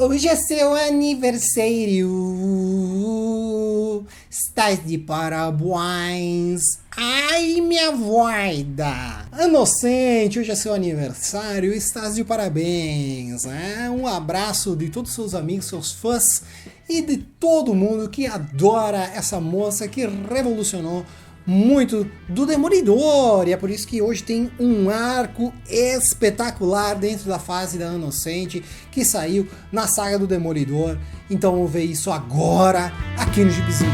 Hoje é seu aniversário, estás de parabéns. Ai, minha voida! Inocente, hoje é seu aniversário, estás de parabéns. Um abraço de todos os seus amigos, seus fãs e de todo mundo que adora essa moça que revolucionou muito do Demolidor, e é por isso que hoje tem um arco espetacular dentro da fase da Inocente que saiu na saga do Demolidor. Então vamos ver isso agora aqui no Gibizinho.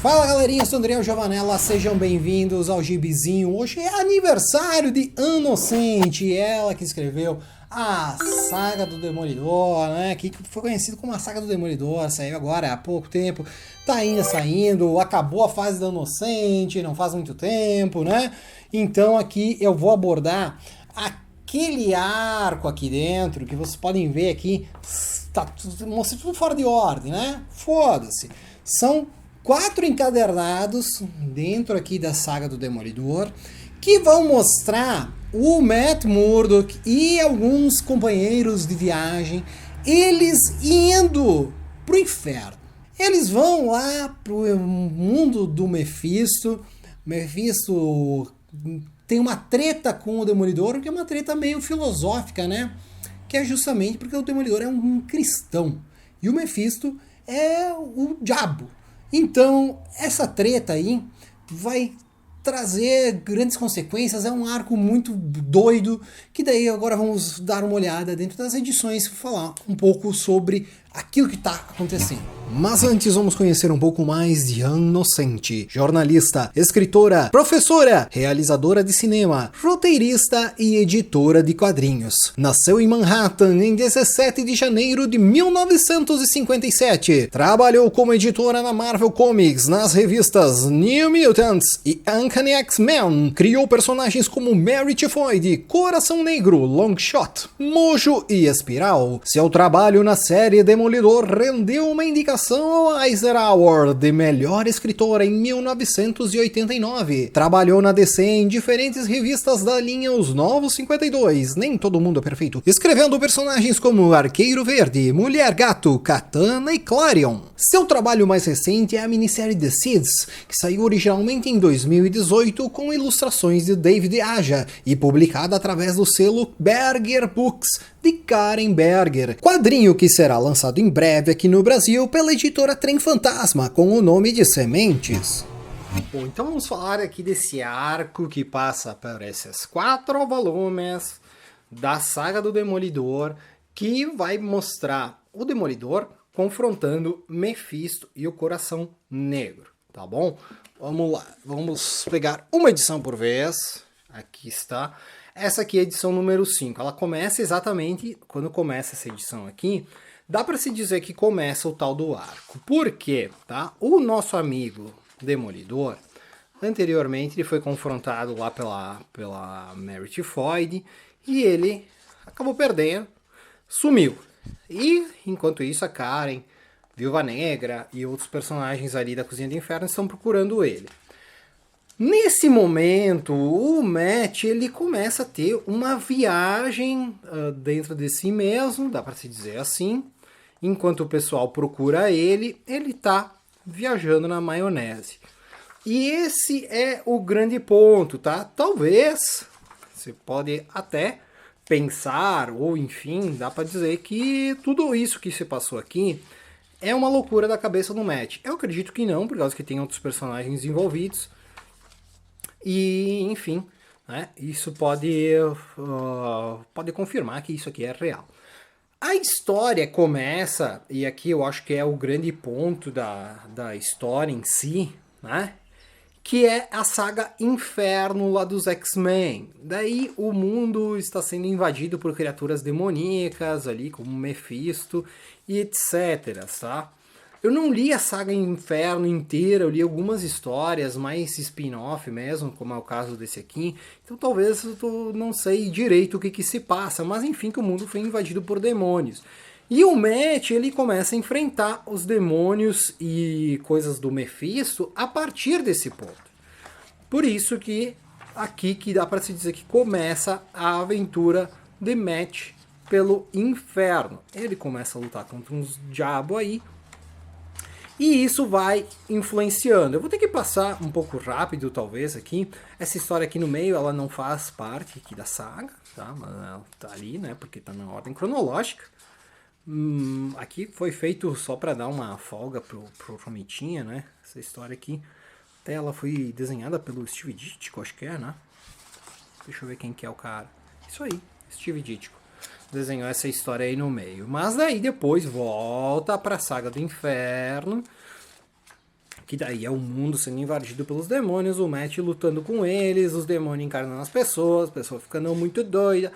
Fala galerinha, eu sou André Giovanella, sejam bem-vindos ao Gibizinho. Hoje é aniversário de Inocente, ela que escreveu a saga do Demolidor, né? Que foi conhecido como a saga do Demolidor, saiu agora há pouco tempo, tá ainda saindo, acabou a fase da Inocente, não faz muito tempo, né? Então aqui eu vou abordar aquele arco aqui dentro, que vocês podem ver aqui, tá tudo fora de ordem, né? Foda-se. São 4 encadernados dentro aqui da saga do Demolidor, que vão mostrar o Matt Murdock e alguns companheiros de viagem, eles indo pro inferno. Eles vão lá pro mundo do Mephisto. Mephisto tem uma treta com o Demolidor, que é uma treta meio filosófica, né? Que é justamente porque o Demolidor é um cristão e o Mephisto é o diabo. Então, essa treta aí vai trazer grandes consequências, é um arco muito doido, que daí agora vamos dar uma olhada dentro das edições e falar um pouco sobre aquilo que está acontecendo. Mas antes vamos conhecer um pouco mais de Inocente, jornalista, escritora, professora, realizadora de cinema, roteirista e editora de quadrinhos. Nasceu em Manhattan em 17 de janeiro de 1957. Trabalhou como editora na Marvel Comics, nas revistas New Mutants e Uncanny X-Men. Criou personagens como Mary Tifoid, Coração Negro, Longshot, Mojo e Espiral. Seu trabalho na série Demolidor rendeu uma indicação ao Eisner Award de melhor escritora em 1989. Trabalhou na DC em diferentes revistas da linha Os Novos 52, Nem Todo Mundo é Perfeito, escrevendo personagens como Arqueiro Verde, Mulher Gato, Katana e Clarion. Seu trabalho mais recente é a minissérie The Seeds, que saiu originalmente em 2018 com ilustrações de David Aja e publicada através do selo Berger Books, de Karen Berger, quadrinho que será lançado em breve aqui no Brasil pela editora Trem Fantasma, com o nome de Sementes. Bom, então vamos falar aqui desse arco que passa por esses 4 volumes da saga do Demolidor, que vai mostrar o Demolidor confrontando Mephisto e o Coração Negro, tá bom? Vamos lá, vamos pegar uma edição por vez. Aqui está. Essa aqui é a edição número 5. Ela começa exatamente quando começa essa edição aqui. Dá para se dizer que começa o tal do arco. Por quê? Tá? O nosso amigo Demolidor, anteriormente ele foi confrontado lá pela Mary Tifoid e ele acabou perdendo, sumiu. E enquanto isso a Karen, Viúva Negra e outros personagens ali da Cozinha do Inferno estão procurando ele. Nesse momento, o Matt ele começa a ter uma viagem dentro de si mesmo, dá para se dizer assim. Enquanto o pessoal procura ele está viajando na maionese. E esse é o grande ponto, tá? Talvez, você pode até pensar, ou enfim, dá para dizer que tudo isso que se passou aqui é uma loucura da cabeça do Matt. Eu acredito que não, por causa que tem outros personagens envolvidos. E, enfim, né, isso pode confirmar que isso aqui é real. A história começa, e aqui eu acho que é o grande ponto da história em si, né, que é a saga Inferno lá dos X-Men. Daí o mundo está sendo invadido por criaturas demoníacas ali, como Mephisto e etc, tá? Eu não li a saga Inferno inteira, eu li algumas histórias, mais spin-off mesmo, como é o caso desse aqui. Então talvez eu não sei direito o que se passa, mas enfim, que o mundo foi invadido por demônios. E o Matt, ele começa a enfrentar os demônios e coisas do Mephisto a partir desse ponto. Por isso que aqui que dá para se dizer que começa a aventura de Matt pelo inferno. Ele começa a lutar contra uns diabos aí, e isso vai influenciando. Eu vou ter que passar um pouco rápido, talvez, aqui. Essa história aqui no meio, ela não faz parte aqui da saga, tá? Mas ela tá ali, né? Porque tá na ordem cronológica. Aqui foi feito só para dar uma folga pro Romitinha, né? Essa história aqui. Até ela foi desenhada pelo Steve Ditko, acho que é, né? Deixa eu ver quem que é o cara. Isso aí, Steve Ditko. Desenhou essa história aí no meio. Mas daí depois volta pra saga do inferno. Que daí é o mundo sendo invadido pelos demônios. O Matt lutando com eles. Os demônios encarnando as pessoas ficando muito doida.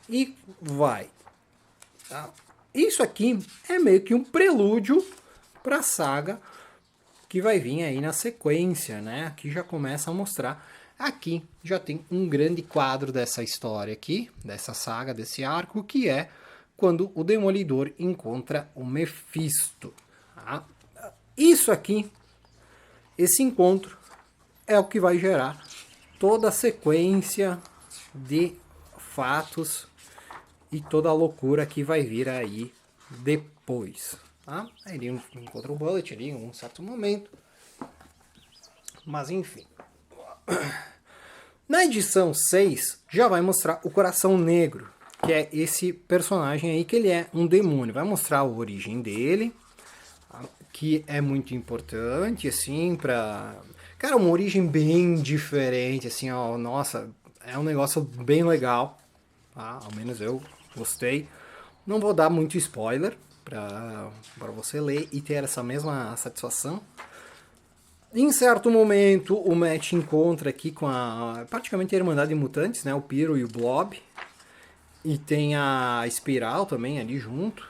E vai. Tá? Isso aqui é meio que um prelúdio pra saga que vai vir aí na sequência, né? Aqui já começa a mostrar. Aqui já tem um grande quadro dessa história aqui, dessa saga, desse arco, que é quando o Demolidor encontra o Mephisto. Tá? Isso aqui, esse encontro, é o que vai gerar toda a sequência de fatos e toda a loucura que vai vir aí depois. Tá? Aí ele encontra o Bullet ali em um certo momento. Mas enfim. Na edição 6 já vai mostrar o Coração Negro, que é esse personagem aí que ele é um demônio. Vai mostrar a origem dele, que é muito importante, assim, pra... Cara, uma origem bem diferente, assim, ó, nossa, é um negócio bem legal, tá? Ao menos eu gostei. Não vou dar muito spoiler pra você ler e ter essa mesma satisfação. Em certo momento, o Matt encontra aqui com praticamente a Irmandade de Mutantes, né? O Pyro e o Blob. E tem a Espiral também ali junto.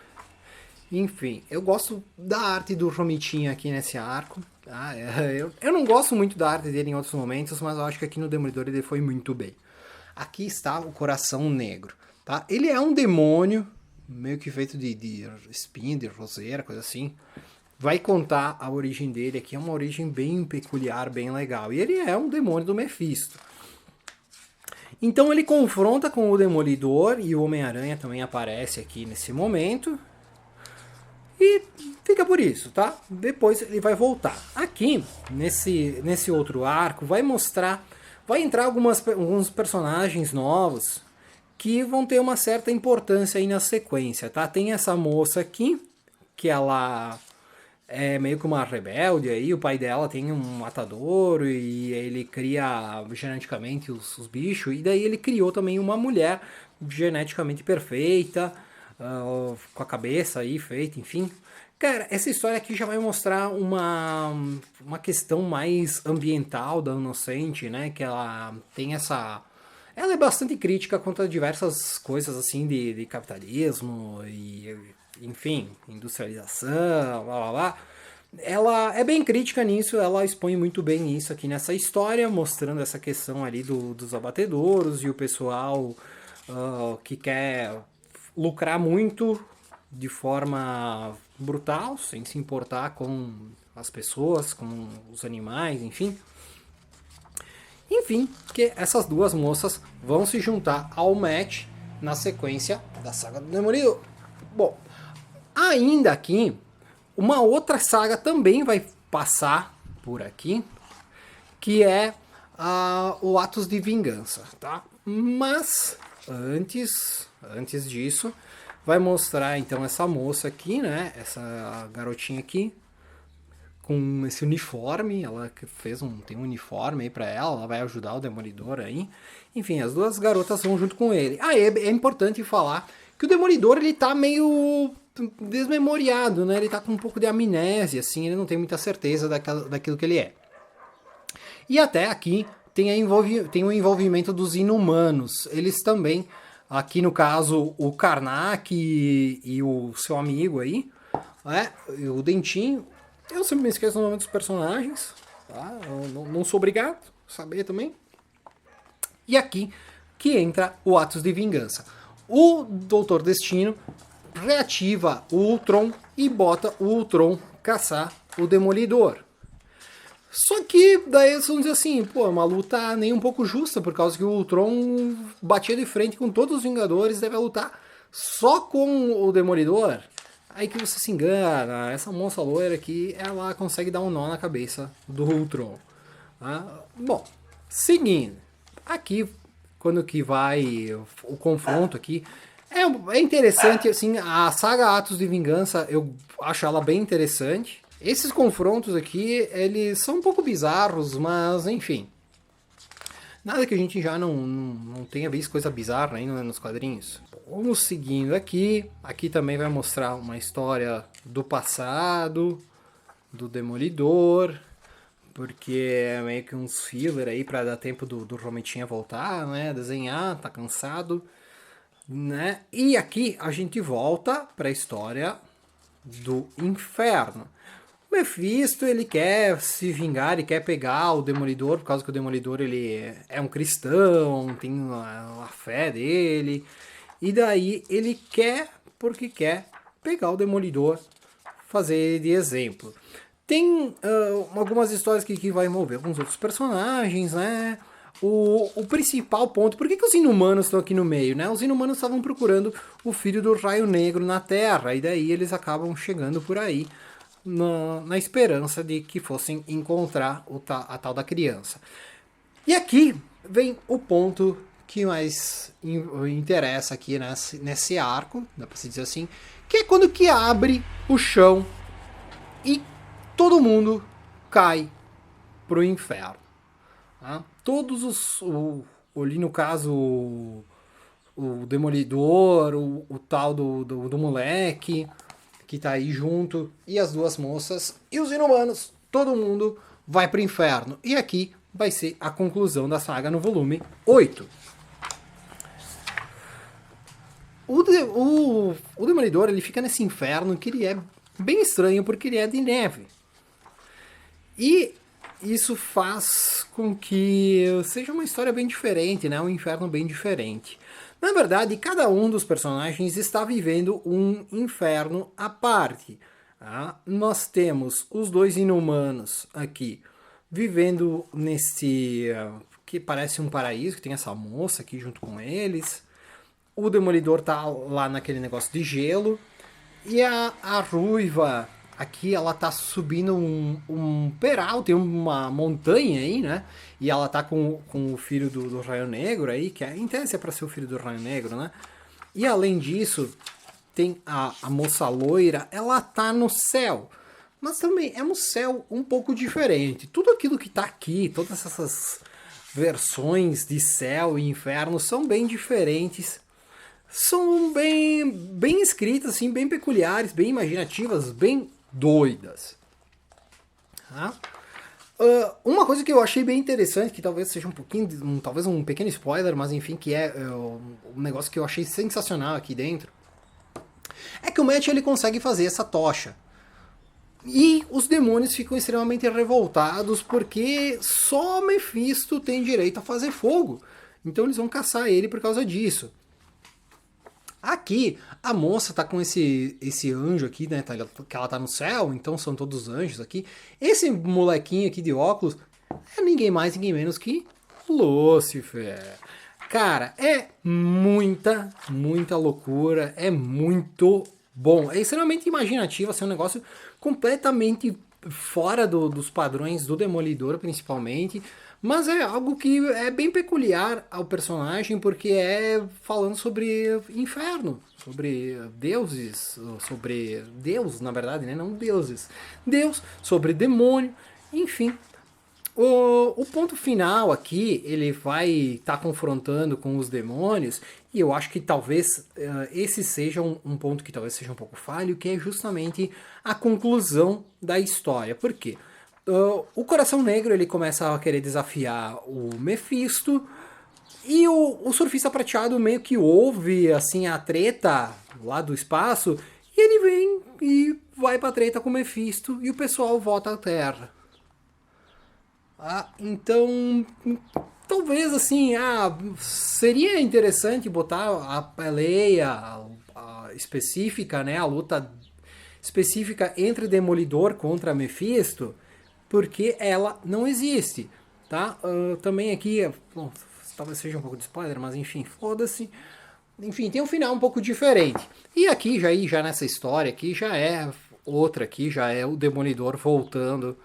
Enfim, eu gosto da arte do Romitinha aqui nesse arco. Tá? Eu não gosto muito da arte dele em outros momentos, mas eu acho que aqui no Demolidor ele foi muito bem. Aqui está o Coração Negro. Tá? Ele é um demônio, meio que feito de espinho, de roseira, coisa assim. Vai contar a origem dele aqui, é uma origem bem peculiar, bem legal. E ele é um demônio do Mephisto. Então ele confronta com o Demolidor, e o Homem-Aranha também aparece aqui nesse momento. E fica por isso, tá? Depois ele vai voltar. Aqui, nesse outro arco, vai mostrar... Vai entrar alguns personagens novos que vão ter uma certa importância aí na sequência, tá? Tem essa moça aqui, que ela... é meio que uma rebelde aí, o pai dela tem um matadouro e ele cria geneticamente os bichos, e daí ele criou também uma mulher geneticamente perfeita, com a cabeça aí feita, enfim. Cara, essa história aqui já vai mostrar uma questão mais ambiental da Inocente, né, que ela tem essa... Ela é bastante crítica contra diversas coisas assim de capitalismo e... enfim, industrialização, blá blá blá. Ela é bem crítica nisso, ela expõe muito bem isso aqui nessa história, mostrando essa questão ali dos abatedouros e o pessoal que quer lucrar muito de forma brutal, sem se importar com as pessoas, com os animais, enfim. Enfim, que essas duas moças vão se juntar ao Matt na sequência da saga do Demolidor. Bom, ainda aqui, uma outra saga também vai passar por aqui, que é o Atos de Vingança, tá? Mas antes disso, vai mostrar então essa moça aqui, né? Essa garotinha aqui, com esse uniforme, ela tem um uniforme aí pra ela vai ajudar o Demolidor aí. Enfim, as duas garotas vão junto com ele. É importante falar que o Demolidor, ele tá meio desmemoriado, né? Ele tá com um pouco de amnésia, assim, ele não tem muita certeza daquilo que ele é. E até aqui tem o envolvimento dos Inumanos. Eles também, aqui no caso, o Karnak e o seu amigo aí, o Dentinho. Eu sempre me esqueço o nome dos personagens, tá? Eu não sou obrigado a saber também. E aqui que entra o Atos de Vingança. O Doutor Destino reativa o Ultron e bota o Ultron caçar o Demolidor. Só que daí eles vão dizer assim, pô, é uma luta nem um pouco justa, por causa que o Ultron batia de frente com todos os Vingadores, deve lutar só com o Demolidor, aí que você se engana. Essa moça loira aqui, ela consegue dar um nó na cabeça do Ultron. Tá? Bom, seguindo, aqui, quando que vai o confronto aqui, é interessante, assim, a saga Atos de Vingança, eu acho ela bem interessante. Esses confrontos aqui, eles são um pouco bizarros, mas enfim. Nada que a gente já não tenha visto coisa bizarra ainda nos quadrinhos. Vamos seguindo aqui. Aqui também vai mostrar uma história do passado, do Demolidor, porque é meio que uns filler aí pra dar tempo do Romitinha voltar, né? Desenhar, tá cansado, né? E aqui a gente volta pra história do inferno. O Mephisto, ele quer se vingar, ele quer pegar o Demolidor, por causa que o Demolidor ele é um cristão, tem a fé dele, e daí ele quer, porque quer, pegar o Demolidor, fazer de exemplo. Tem algumas histórias que vai envolver alguns outros personagens, né? O principal ponto, por que os Inumanos estão aqui no meio, né? Os Inumanos estavam procurando o filho do Raio Negro na Terra, e daí eles acabam chegando por aí, na esperança de que fossem encontrar a tal da criança. E aqui vem o ponto que mais interessa aqui nesse arco, dá pra se dizer assim, que é quando que abre o chão e todo mundo cai pro inferno. Tá? Todos ali no caso o Demolidor, o tal do moleque que tá aí junto, e as duas moças, e os Inumanos, todo mundo vai pro inferno. E aqui vai ser a conclusão da saga no volume 8. O Demolidor, ele fica nesse inferno que ele é bem estranho, porque ele é de neve. E isso faz com que seja uma história bem diferente, né? Um inferno bem diferente. Na verdade, cada um dos personagens está vivendo um inferno à parte. Tá? Nós temos os dois Inumanos aqui, vivendo nesse que parece um paraíso, que tem essa moça aqui junto com eles. O Demolidor tá lá naquele negócio de gelo. E a Ruiva aqui, ela tá subindo um peral, tem uma montanha aí, né? E ela tá com o filho do Raio Negro aí, que em tese é pra ser o filho do Raio Negro, né? E além disso, tem a moça loira, ela tá no céu. Mas também é um céu um pouco diferente. Tudo aquilo que tá aqui, todas essas versões de céu e inferno são bem diferentes. São bem escritas, assim, bem peculiares, bem imaginativas, bem doidas. Tá? Uma coisa que eu achei bem interessante, que talvez seja talvez um pequeno spoiler, mas enfim, que é um negócio que eu achei sensacional aqui dentro, é que o Matt ele consegue fazer essa tocha. E os demônios ficam extremamente revoltados porque só Mephisto tem direito a fazer fogo. Então eles vão caçar ele por causa disso. Aqui, a moça tá com esse anjo aqui, né? Que ela tá no céu, então são todos anjos aqui. Esse molequinho aqui de óculos é ninguém mais, ninguém menos que Lúcifer. Cara, é muita loucura, é muito bom. É extremamente imaginativo, assim, um negócio completamente fora dos padrões do Demolidor, principalmente. Mas é algo que é bem peculiar ao personagem, porque é falando sobre inferno, sobre deuses, sobre Deus, na verdade, né? Não deuses. Deus, sobre demônio, enfim. O ponto final aqui, ele vai estar confrontando com os demônios, e eu acho que talvez esse seja um ponto que talvez seja um pouco falho, que é justamente a conclusão da história. Por quê? O Coração Negro ele começa a querer desafiar o Mephisto, e o Surfista Prateado meio que ouve assim a treta lá do espaço, e ele vem e vai pra treta com o Mephisto, e o pessoal volta à Terra. Então, talvez assim, seria interessante botar a peleia específica, né, a luta específica entre Demolidor contra Mephisto, porque ela não existe, tá? Também aqui, bom, talvez seja um pouco de spoiler, mas enfim, foda-se. enfim, tem um final um pouco diferente. E aqui, já nessa história aqui, já é outra aqui, já é o Demolidor voltando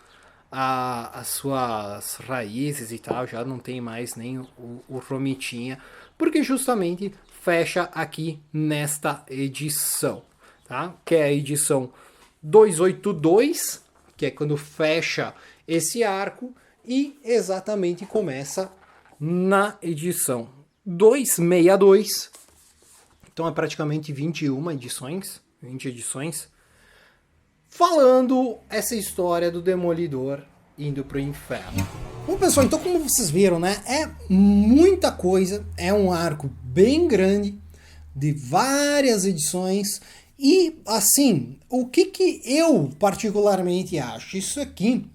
às suas raízes e tal, já não tem mais nem o Romitinha, porque justamente fecha aqui nesta edição, tá? Que é a edição 282, que é quando fecha esse arco, e exatamente começa na edição 262. Então é praticamente 21 edições, 20 edições, falando essa história do Demolidor indo pro inferno. Bom, pessoal, então como vocês viram, né, é muita coisa, é um arco bem grande, de várias edições, e assim, o que eu particularmente acho? Isso aqui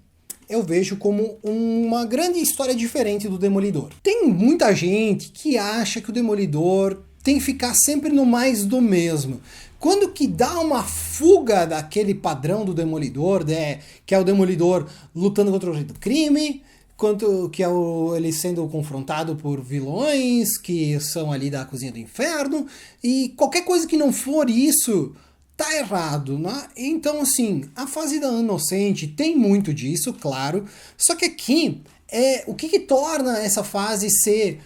eu vejo como uma grande história diferente do Demolidor. Tem muita gente que acha que o Demolidor tem que ficar sempre no mais do mesmo. Quando que dá uma fuga daquele padrão do Demolidor, que é o Demolidor lutando contra o rei do crime, quanto que é ele sendo confrontado por vilões que são ali da cozinha do inferno, e qualquer coisa que não for isso tá errado, né? Então, assim, a fase da Inocente tem muito disso, claro, só que aqui, o que torna essa fase ser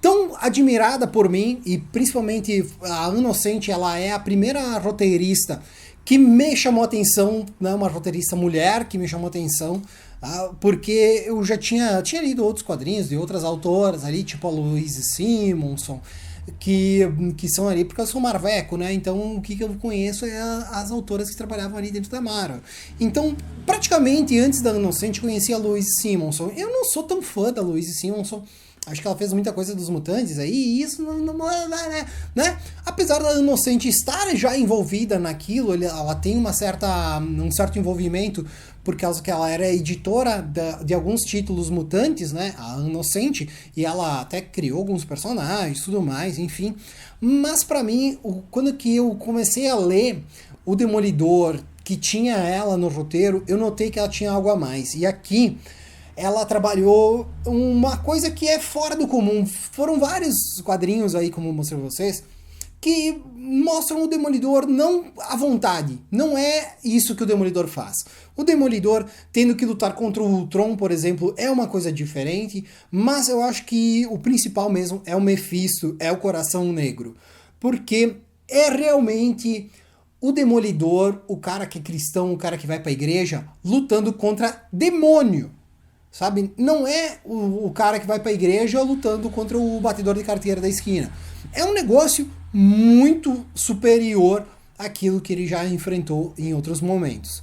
tão admirada por mim, e principalmente a Inocente, ela é a primeira roteirista que me chamou atenção, né, uma roteirista mulher que me chamou atenção, porque eu já tinha lido outros quadrinhos de outras autoras ali, tipo a Louise Simonson, que são ali, porque eu sou marveco, né? Então o que eu conheço é as autoras que trabalhavam ali dentro da Marvel. Então, praticamente antes da Inocente, eu conheci a Louise Simonson. Eu não sou tão fã da Louise Simonson. Acho que ela fez muita coisa dos mutantes aí, e isso não é, né? Apesar da Inocente estar já envolvida naquilo, ela tem um certo envolvimento, por causa que ela era editora de alguns títulos mutantes, né? A Inocente, e ela até criou alguns personagens e tudo mais, enfim. Mas pra mim, quando que eu comecei a ler o Demolidor, que tinha ela no roteiro, eu notei que ela tinha algo a mais. E aqui ela trabalhou uma coisa que é fora do comum. Foram vários quadrinhos aí, como eu mostrei pra vocês, que mostram o Demolidor não à vontade. Não é isso que o Demolidor faz. O Demolidor tendo que lutar contra o Ultron, por exemplo, é uma coisa diferente, mas eu acho que o principal mesmo é o Mephisto, é o Coração Negro. Porque é realmente o Demolidor, o cara que é cristão, o cara que vai pra igreja, lutando contra demônio. Sabe? Não é o cara que vai pra igreja lutando contra o batedor de carteira da esquina. É um negócio muito superior àquilo que ele já enfrentou em outros momentos.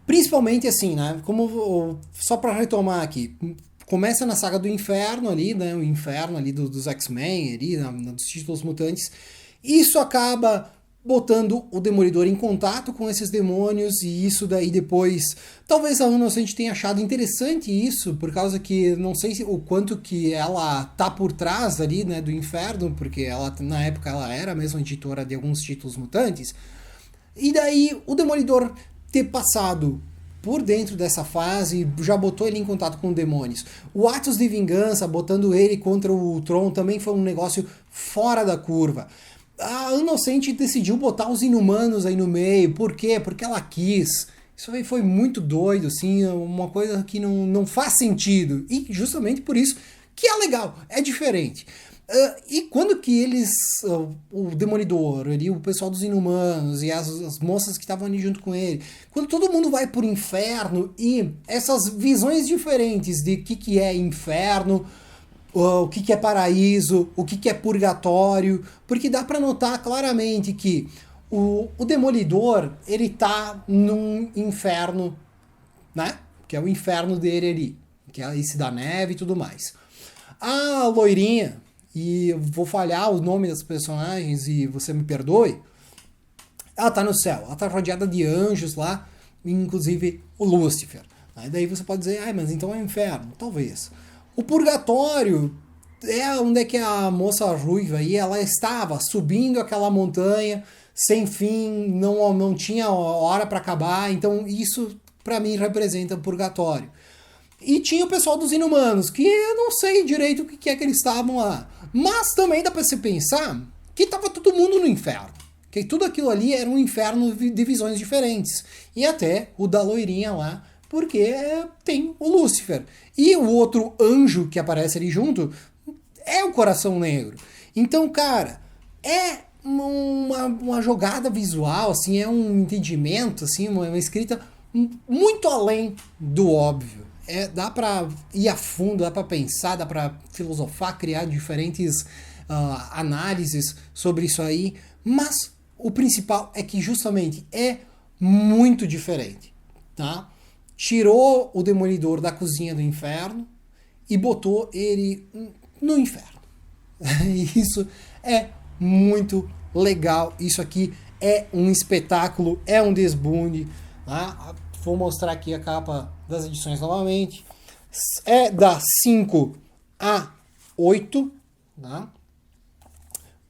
Principalmente assim, né? Como, só pra retomar aqui, começa na saga do inferno ali, né? O inferno ali dos X-Men, ali, dos títulos mutantes. Isso acaba botando o Demolidor em contato com esses demônios, e isso daí depois, talvez a Inocente tenha achado interessante isso, por causa que não sei o quanto que ela tá por trás ali, né, do inferno, porque ela, na época, ela era mesmo editora de alguns títulos mutantes, e daí o Demolidor ter passado por dentro dessa fase, já botou ele em contato com demônios. O Atos de Vingança, botando ele contra o Ultron, também foi um negócio fora da curva. A Inocente decidiu botar os Inumanos aí no meio. Por quê? Porque ela quis. Isso aí foi muito doido, assim, uma coisa que não faz sentido. E justamente por isso que é legal, é diferente. E quando que eles, o Demolidor, ali, o pessoal dos Inumanos e as moças que estavam ali junto com ele, quando todo mundo vai pro inferno, e essas visões diferentes de que é inferno, o que é paraíso, o que é purgatório, porque dá para notar claramente que o Demolidor, ele tá num inferno, né? Que é o inferno dele ali, que é esse da neve e tudo mais. A loirinha, e eu vou falhar o nome das personagens e você me perdoe, ela tá no céu, ela tá rodeada de anjos lá, inclusive o Lúcifer. Aí daí você pode dizer, mas então é inferno. Talvez. O purgatório é onde é que a moça ruiva aí, ela estava subindo aquela montanha sem fim, não tinha hora para acabar, então isso para mim representa o purgatório. E tinha o pessoal dos Inumanos, que eu não sei direito o que é que eles estavam lá. Mas também dá pra se pensar que tava todo mundo no inferno. Que tudo aquilo ali era um inferno de visões diferentes. E até o da loirinha lá, porque tem o Lúcifer. E o outro anjo que aparece ali junto é o Coração Negro. Então, cara, é uma jogada visual, assim, é um entendimento, assim, uma escrita muito além do óbvio. Dá pra ir a fundo, dá pra pensar, dá pra filosofar, criar diferentes análises sobre isso aí, mas o principal é que justamente é muito diferente, tá? Tirou o Demolidor da cozinha do inferno e botou ele no inferno. Isso é muito legal. Isso aqui é um espetáculo, é um desbunde. Tá? Vou mostrar aqui a capa das edições novamente. É da 5 a 8. Tá?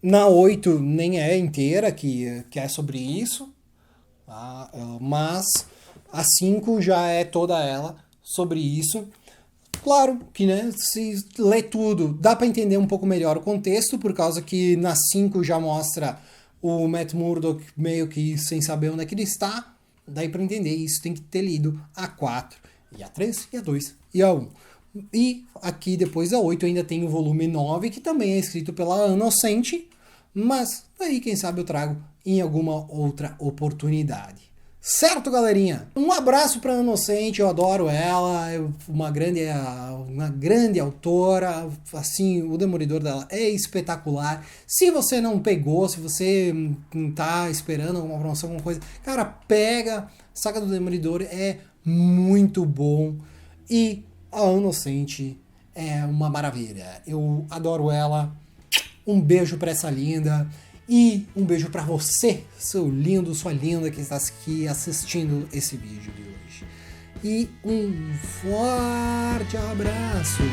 Na 8 nem é inteira, que é sobre isso. Tá? Mas a 5 já é toda ela sobre isso. Claro que, né, se lê tudo, dá para entender um pouco melhor o contexto, por causa que na 5 já mostra o Matt Murdock meio que sem saber onde é que ele está. Daí para entender isso tem que ter lido a 4, e a 3, e a 2, e a 1. E aqui depois da 8 ainda tem o volume 9, que também é escrito pela Inocente, mas daí quem sabe eu trago em alguma outra oportunidade. Certo, galerinha? Um abraço pra Inocente, eu adoro ela, uma grande autora, assim, o Demolidor dela é espetacular. Se você não pegou, se você tá esperando alguma promoção, alguma coisa, cara, pega, Saga do Demolidor é muito bom e a Inocente é uma maravilha. Eu adoro ela, um beijo pra essa linda. E um beijo pra você, seu lindo, sua linda que está aqui assistindo esse vídeo de hoje. E um forte abraço!